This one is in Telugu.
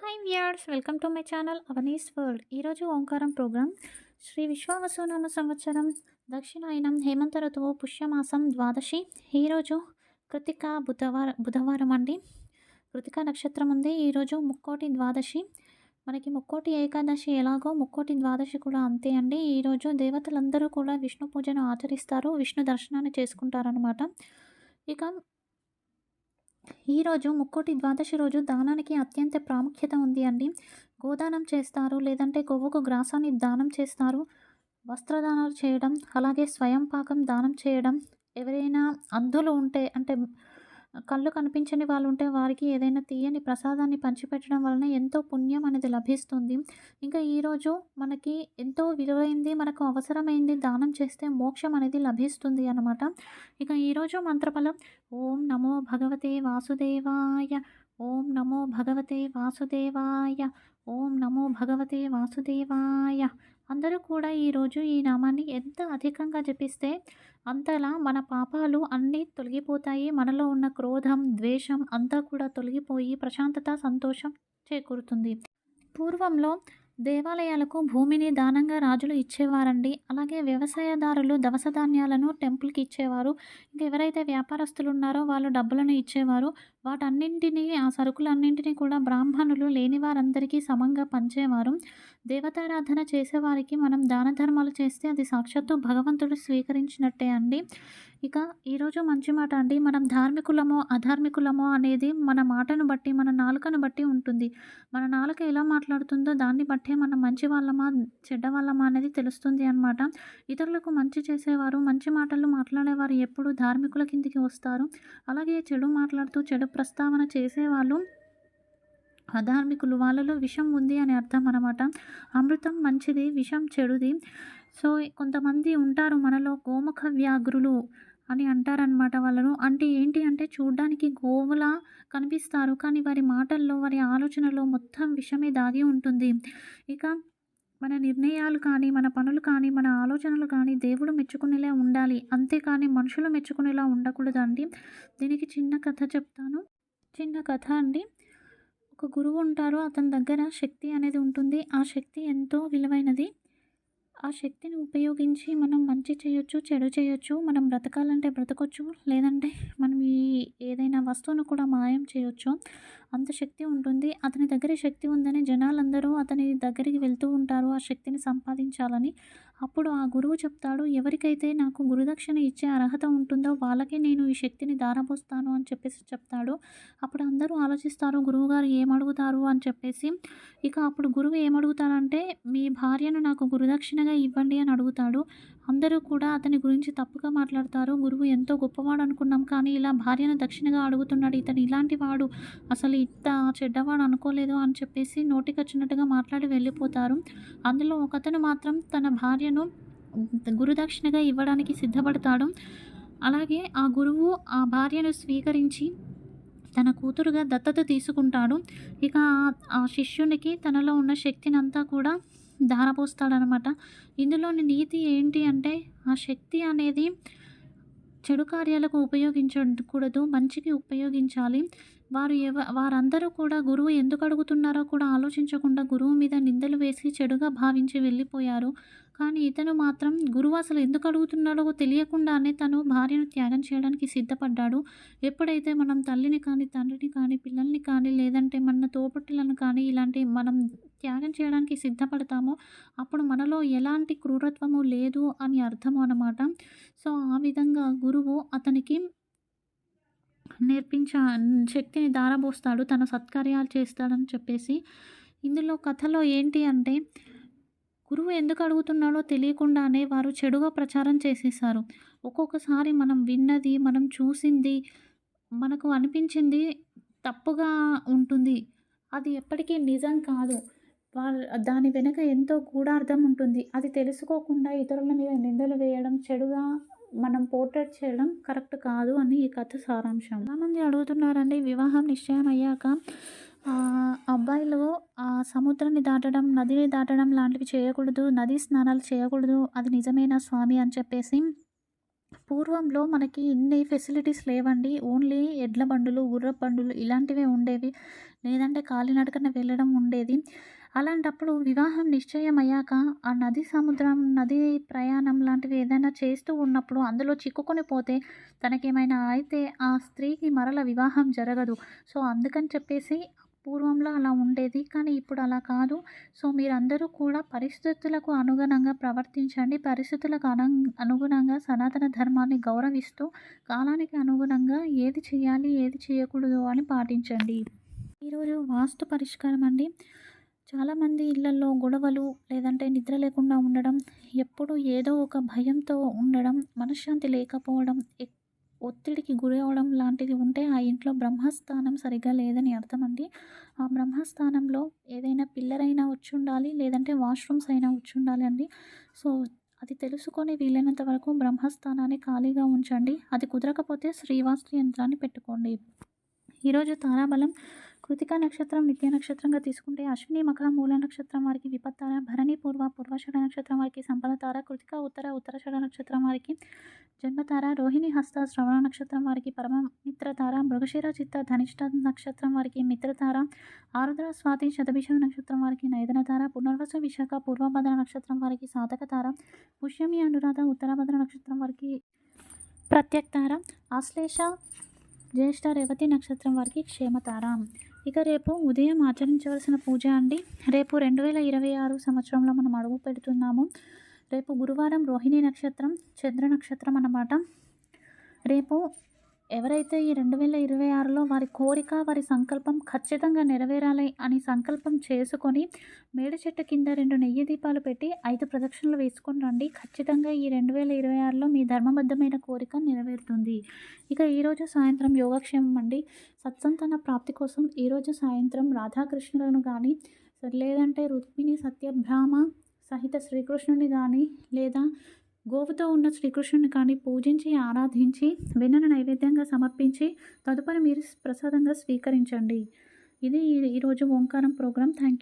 Hi viewers, welcome to my channel Avani's world. ఈరోజు ఓంకారం ప్రోగ్రామ్ శ్రీ విశ్వావసునామ సంవత్సరం దక్షిణాయనం హేమంత ఋతువు పుష్యమాసం ద్వాదశి. ఈరోజు కృతిక బుధవారం అండి. కృతిక నక్షత్రం ఉంది. ఈరోజు ముక్కోటి ద్వాదశి. మనకి ముక్కోటి ఏకాదశి ఎలాగో ముక్కోటి ద్వాదశి కూడా అంతే అండి. ఈరోజు దేవతలందరూ కూడా విష్ణు పూజను ఆచరిస్తారు, విష్ణు దర్శనాన్ని చేసుకుంటారనమాట. ఇక ఈరోజు ముక్కోటి ద్వాదశి రోజు దానానికి అత్యంత ప్రాముఖ్యత ఉంది అండి. గోదానం చేస్తారు, లేదంటే గోవుకు గ్రాసాన్ని దానం చేస్తారు, వస్త్రదానాలు చేయడం, అలాగే స్వయం పాకం దానం చేయడం, ఎవరైనా అంధులు ఉంటే అంటే కళ్ళు కనిపించని వాళ్ళు ఉంటే వారికి ఏదైనా తీయని ప్రసాదాన్ని పంచిపెట్టడం వలన ఎంతో పుణ్యం అనేది లభిస్తుంది. ఇంకా ఈరోజు మనకి ఎంతో విలువైంది, మనకు అవసరమైంది దానం చేస్తే మోక్షం అనేది లభిస్తుంది అన్నమాట. ఇక ఈరోజు మంత్రఫలం ఓం నమో భగవతే వాసుదేవాయ, ఓం నమో భగవతే వాసుదేవాయ, ఓం నమో భగవతే వాసుదేవాయ. అందరూ కూడా ఈరోజు ఈ నామాన్ని ఎంత అధికంగా జపిస్తే అంతలా మన పాపాలు అన్నీ తొలగిపోతాయి. మనలో ఉన్న క్రోధం, ద్వేషం అంతా కూడా తొలగిపోయి ప్రశాంతత, సంతోషం చేకూరుతుంది. పూర్వంలో దేవాలయాలకు భూమిని దానంగా రాజులు ఇచ్చేవారండి. అలాగే వ్యవసాయదారులు దవస ధాన్యాలను టెంపుల్కి ఇచ్చేవారు. ఇంకా ఎవరైతే వ్యాపారస్తులు ఉన్నారో వాళ్ళు డబ్బులను ఇచ్చేవారు. వాటన్నింటినీ, ఆ సరుకులన్నింటినీ కూడా బ్రాహ్మణులు లేని వారందరికీ సమంగా పంచేవారు. దేవతారాధన చేసేవారికి మనం దాన ధర్మాలు చేస్తే అది సాక్షాత్తు భగవంతుడు స్వీకరించినట్టే అండి. ఇక ఈరోజు మంచి మాట అండి. మనం ధార్మికులమో అధార్మికులమో అనేది మన మాటను బట్టి, మన నాలుకను బట్టి ఉంటుంది. మన నాలుక ఎలా మాట్లాడుతుందో దాన్ని బట్టే మనం మంచి వాళ్ళమా చెడ్డ వాళ్ళమా అనేది తెలుస్తుంది అన్నమాట. ఇతరులకు మంచి చేసేవారు, మంచి మాటలు మాట్లాడేవారు ఎప్పుడు ధార్మికుల కిందికి వస్తారు. అలాగే చెడు మాట్లాడుతూ చెడు ప్రస్తావన చేసేవాళ్ళు అధార్మికులు. వాళ్ళలో విషం ఉంది అని అర్థం అన్నమాట. అమృతం మంచిది, విషం చెడుది. సో కొంతమంది ఉంటారు మనలో గోముఖ వ్యాఘ్రులు అని అంటారనమాట వాళ్ళను. అంటే ఏంటి అంటే చూడ్డానికి గోవులా కనిపిస్తారు, కానీ వారి మాటల్లో, వారి ఆలోచనలో మొత్తం విషమే దాగి ఉంటుంది. ఇక మన నిర్ణయాలు కానీ, మన పనులు కానీ, మన ఆలోచనలు కానీ దేవుడు మెచ్చుకునేలా ఉండాలి, అంతేకాని మనుషులు మెచ్చుకునేలా ఉండకూడదు అండి. దీనికి చిన్న కథ చెప్తాను. చిన్న కథ అండి. ఒక గురువు ఉంటారు. అతని దగ్గర శక్తి అనేది ఉంటుంది. ఆ శక్తి ఎంతో విలువైనది. ఆ శక్తిని ఉపయోగించి మనం మంచి చేయొచ్చు, చెడు చేయొచ్చు. మనం బ్రతకాలంటే బ్రతకొచ్చు, లేదంటే మనం ఏదైనా వస్తువును కూడా మాయం చేయొచ్చు. అంత శక్తి ఉంటుంది. అతని దగ్గర శక్తి ఉందని జనాలందరూ అతని దగ్గరికి వెళ్తూ ఉంటారు ఆ శక్తిని సంపాదించాలని. అప్పుడు ఆ గురువు చెప్తాడు, ఎవరికైతే నాకు గురుదక్షిణ ఇచ్చే అర్హత ఉంటుందో వాళ్ళకే నేను ఈ శక్తిని ధారపోస్తాను అని చెప్పేసి చెప్తాడు. అప్పుడు అందరూ ఆలోచిస్తారు, గురువుగారు ఏమడుగుతారు అని చెప్పేసి. ఇక అప్పుడు గురువు ఏమడుగుతారంటే, మీ భార్యను నాకు గురుదక్షిణగా ఇవ్వండి అని అడుగుతాడు. అందరూ కూడా అతని గురించి తప్పుగా మాట్లాడతారు. గురువు ఎంతో గొప్పవాడు అనుకున్నాం, కానీ ఇలా భార్యను దక్షిణగా అడుగుతున్నాడు, ఇతను ఇలాంటి వాడు, అసలు ఇంత చెడ్డవాడు అనుకోలేదు అని చెప్పేసి నోటికొచ్చినట్టుగా మాట్లాడి వెళ్ళిపోతారు. అందులో ఒకతను మాత్రం తన భార్యను గురుదక్షిణగా ఇవ్వడానికి సిద్ధపడతాడు. అలాగే ఆ గురువు ఆ భార్యను స్వీకరించి తన కూతురుగా దత్తత తీసుకుంటాడు. ఇక ఆ శిష్యునికి తనలో ఉన్న శక్తిని అంతా కూడా ధారపోస్తాడనమాట. ఇందులోని నీతి ఏంటి అంటే, ఆ శక్తి అనేది చెడు కార్యాలకు ఉపయోగించకూడదు, మంచికి ఉపయోగించాలి. వారందరూ కూడా గురువు ఎందుకు అడుగుతున్నారో కూడా ఆలోచించకుండా గురువు మీద నిందలు వేసి చెడుగా భావించి వెళ్ళిపోయారు. కానీ ఇతను మాత్రం గురువు అసలు ఎందుకు అడుగుతున్నాడో తెలియకుండానే తను భార్యను త్యాగం చేయడానికి సిద్ధపడ్డాడు. ఎప్పుడైతే మనం తల్లిని కానీ, తండ్రిని కానీ, పిల్లల్ని కానీ, లేదంటే మన తోబుట్టులను కానీ ఇలాంటి మనం త్యాగం చేయడానికి సిద్ధపడతామో అప్పుడు మనలో ఎలాంటి క్రూరత్వము లేదు అని అర్థము అన్నమాట. సో ఆ విధంగా గురువు అతనికి శక్తిని ధారపోస్తాడు, తన సత్కార్యాలు చేస్తాడని చెప్పేసి. ఇందులో కథలో ఏంటి అంటే, గురువు ఎందుకు అడుగుతున్నాడో తెలియకుండానే వారు చెడుగా ప్రచారం చేసేసారు. ఒక్కొక్కసారి మనం విన్నది, మనం చూసింది, మనకు అనిపించింది తప్పుగా ఉంటుంది. అది ఎప్పటికీ నిజం కాదు. దాని వెనుక ఎంతో గూఢార్థం ఉంటుంది. అది తెలుసుకోకుండా ఇతరుల మీద నిందలు వేయడం, చెడుగా మనం పోర్ట్రేట్ చేయడం కరెక్ట్ కాదు అని ఈ కథ సారాంశం. చాలామంది అడుగుతున్నారండి, వివాహం నిశ్చయం అయ్యాక అబ్బాయిలు సముద్రాన్ని దాటడం, నదిని దాటడం లాంటివి చేయకూడదు, నదీ స్నానాలు చేయకూడదు, అది నిజమేనా స్వామి అని చెప్పేసి పూర్వంలో మనకి ఇన్ని ఫెసిలిటీస్ లేవండి. ఓన్లీ ఎడ్ల బండులు, గుర్రపు బండులు ఇలాంటివే ఉండేవి. లేదంటే కాలినడకన వెళ్ళడం ఉండేది. అలాంటప్పుడు వివాహం నిశ్చయమయ్యాక ఆ సముద్రం, నది ప్రయాణం లాంటివి ఏదైనా చేస్తూ ఉన్నప్పుడు అందులో చిక్కుకొని పోతే తనకేమైనా అయితే ఆ స్త్రీకి మరల వివాహం జరగదు. సో, అందుకని చెప్పేసి పూర్వంలో అలా ఉండేది. కానీ ఇప్పుడు అలా కాదు. సో, మీరందరూ కూడా పరిస్థితులకు అనుగుణంగా ప్రవర్తించండి. పరిస్థితులకు అనుగుణంగా సనాతన ధర్మాన్ని గౌరవిస్తూ, కాలానికి అనుగుణంగా ఏది చేయాలి, ఏది చేయకూడదు అని పాటించండి. ఈరోజు వాస్తు పరిష్కారం అండి. చాలామంది ఇళ్లల్లో గొడవలు, లేదంటే నిద్ర లేకుండా ఉండడం, ఎప్పుడు ఏదో ఒక భయంతో ఉండడం, మనశ్శాంతి లేకపోవడం, ఒత్తిడికి గురి అవ్వడం లాంటిది ఉంటే ఆ ఇంట్లో బ్రహ్మస్థానం సరిగ్గా లేదని అర్థం అండి. ఆ బ్రహ్మస్థానంలో ఏదైనా పిల్లర్ అయినా వచ్చుండాలి, లేదంటే వాష్‌రూమ్స్ అయినా వచ్చుండాలి అండి. సో, అది తెలుసుకొని వీలైనంత వరకు బ్రహ్మస్థానాన్ని ఖాళీగా ఉంచండి. అది కుదరకపోతే శ్రీవాస్తు యంత్రాన్ని పెట్టుకోండి. ఈరోజు తారాబలం కృతికా నక్షత్రం నిత్య నక్షత్రంగా తీసుకుంటే అశ్విని, మఖ, మూల నక్షత్రం వారికి విపత్తార, భరణి, పూర్వ, పూర్వాషాఢ నక్షత్రం వారికి సంపదతార, కృతిక, ఉత్తర, ఉత్తరాషాఢ నక్షత్రం వారికి జన్మతార, రోహిణి, హస్త, శ్రవణ నక్షత్రం వారికి పరమ మిత్రతార, మృగశిర, చిత్త, ధనిష్ట నక్షత్రం వారికి మిత్రతార, ఆరుద్ర, స్వాతి, శతభిష నక్షత్రం వారికి నైదనతార, పునర్వస, విశాఖ, పూర్వభద్ర నక్షత్రం వారికి సాధకతార, పుష్యమి, అనురాధ, ఉత్తరాభద్ర నక్షత్రం వారికి ప్రత్యక్తార, ఆశ్లేష, జ్యేష్ఠ, రేవతి నక్షత్రం వారికి క్షేమతార. ఇక రేపు ఉదయం ఆచరించవలసిన పూజ అండి. రేపు 2026 సంవత్సరంలో మనం అడుగు పెడుతున్నాము. రేపు గురువారం రోహిణి నక్షత్రం, చంద్ర నక్షత్రం అన్నమాట. రేపు ఎవరైతే ఈ 2026లో వారి కోరిక, వారి సంకల్పం ఖచ్చితంగా నెరవేరాలి అని సంకల్పం చేసుకొని మేడి చెట్టు కింద 2 నెయ్యి దీపాలు పెట్టి 5 ప్రదక్షిణలు వేసుకొని రండి. ఖచ్చితంగా ఈ 2026లో మీ ధర్మబద్ధమైన కోరిక నెరవేరుతుంది. ఇక ఈరోజు సాయంత్రం యోగక్షేమం అండి. సత్సంతాన ప్రాప్తి కోసం ఈరోజు సాయంత్రం రాధాకృష్ణులను కానీ, లేదంటే రుక్మిణి సత్యభామ సహిత శ్రీకృష్ణుని కానీ, లేదా గోవుతో ఉన్న శ్రీకృష్ణుని కానీ పూజించి, ఆరాధించి, వెన్నను నైవేద్యంగా సమర్పించి తదుపరి మీరు ప్రసాదంగా స్వీకరించండి. ఇది ఈరోజు ఓంకారం ప్రోగ్రాం. Thank you.